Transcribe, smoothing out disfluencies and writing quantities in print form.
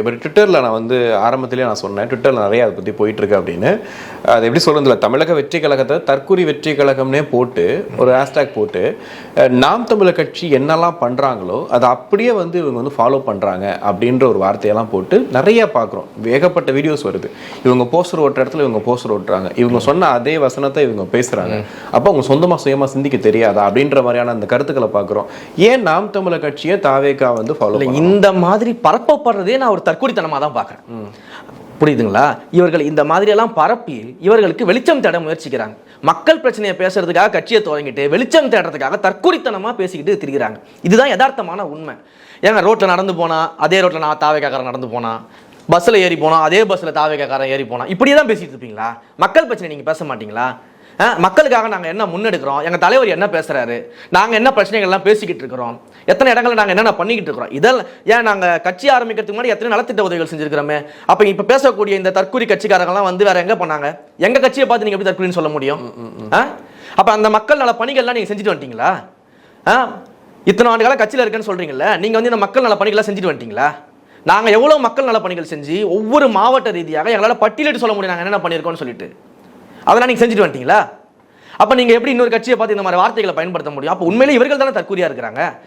இப்போ ட்விட்டரில் நான் வந்து ஆரம்பத்திலே நான் சொன்னேன், ட்விட்டரில் நிறைய அதை பற்றி போயிட்டுருக்கு அப்படின்னு. அது எப்படி சொல்கிறதில்ல, தமிழக வெற்றி கழகத்தை தற்கூரி வெற்றி கழகம்னே போட்டு ஒரு ஹேஷ்டேக் போட்டு நாம் தமிழர் கட்சி என்னெல்லாம் பண்ணுறாங்களோ அதை அப்படியே வந்து இவங்க வந்து ஃபாலோ பண்ணுறாங்க அப்படின்ற ஒரு வார்த்தையெல்லாம் போட்டு நிறைய பார்க்குறோம். ஏகப்பட்ட வீடியோஸ் வருது. இவங்க போஸ்டர் ஓட்டுற இடத்துல இவங்க போஸ்டர் ஓட்டுறாங்க, இவங்க சொன்ன அதே வசனத்தை இவங்க பேசுகிறாங்க. அப்போ அவங்க சொந்தமாக சுயமாக சிந்திக்க தெரியாதா அப்படின்ற மாதிரியான அந்த கருத்துக்களை பார்க்குறோம். ஏன் நாம் தமிழர் கட்சியை தாவேகா வந்து ஃபாலோ இந்த மாதிரி பரப்பப்படுறதே நான் ஒரு தற்கொலைத்தனமாக தான் பார்க்குறேன். புரியுதுங்களா? இவர்கள் இந்த மாதிரியெல்லாம் பரப்பி இவர்களுக்கு வெளிச்சம் தேட முயற்சிக்கிறாங்க. மக்கள் பிரச்சனையை பேசுறதுக்காக கட்சியை தொடங்கிட்டு வெளிச்சம் தேடுறதுக்காக தற்கொலைத்தனமாக பேசிக்கிட்டு திரிகிறாங்க. இதுதான் யதார்த்தமான உண்மை. ஏங்க ரோட்டில் நடந்து போனா அதே ரோட்டில் நான் தாவேகாரன் நடந்து போனா, பஸ்ஸில் ஏறி போனா அதே பஸ்ஸில் தாவேகாரன் ஏறி போனா, இப்படியே தான் பேசிட்டு இருப்பீங்களா? மக்கள் பிரச்சனை நீங்கள் பேச மாட்டீங்களா? மக்களுக்காக நாங்கள் என்ன முன்னெடுக்கிறோம், எங்கள் தலைவர் என்ன பேசுகிறாரு, நாங்கள் என்ன பிரச்சனைகள்லாம் பேசிக்கிட்டு இருக்கிறோம், எத்தனை இடங்களில் நாங்கள் என்னென்ன பண்ணிக்கிட்டு இருக்கிறோம், இதெல்லாம் ஏன் நாங்கள் கட்சி ஆரம்பிக்கிறதுக்கு முன்னாடி எத்தனை நலத்திட்ட உதவிகள் செஞ்சுருக்கிறோமே. அப்போ இப்போ பேசக்கூடிய இந்த தற்கூரி கட்சிக்காரங்களாம் வந்து வேற எங்கே பண்ணாங்க? எங்கள் கட்சியை பார்த்து நீங்கள் எப்படி தற்கூரின்னு சொல்ல முடியும்? அப்போ அந்த மக்கள் நல பணிகள்லாம் நீங்கள் செஞ்சுட்டு வந்துட்டீங்களா? இத்தனை ஆண்டு கால கட்சியில் இருக்குன்னு சொல்கிறீங்களா, நீங்கள் வந்து இந்த மக்கள் நல பணிகள்லாம் செஞ்சுட்டு வந்துட்டீங்களா? நாங்கள் எவ்வளோ மக்கள் நல பணிகள் செஞ்சு ஒவ்வொரு மாவட்ட ரீதியாக எங்களால் பட்டியலிட்டு சொல்ல முடியும் நாங்கள் என்னென்ன பண்ணியிருக்கோம்னு சொல்லிட்டு. அதெல்லாம் நீங்க செஞ்சுட்டு வந்துட்டீங்களா? அப்ப நீங்க எப்படி இன்னொரு கட்சியை பார்த்து இந்த மாதிரி வார்த்தைகளை பயன்படுத்த முடியும்? அப்ப உண்மையிலே இவர்கள் தானே தற்கூரியா இருக்கிறாங்க.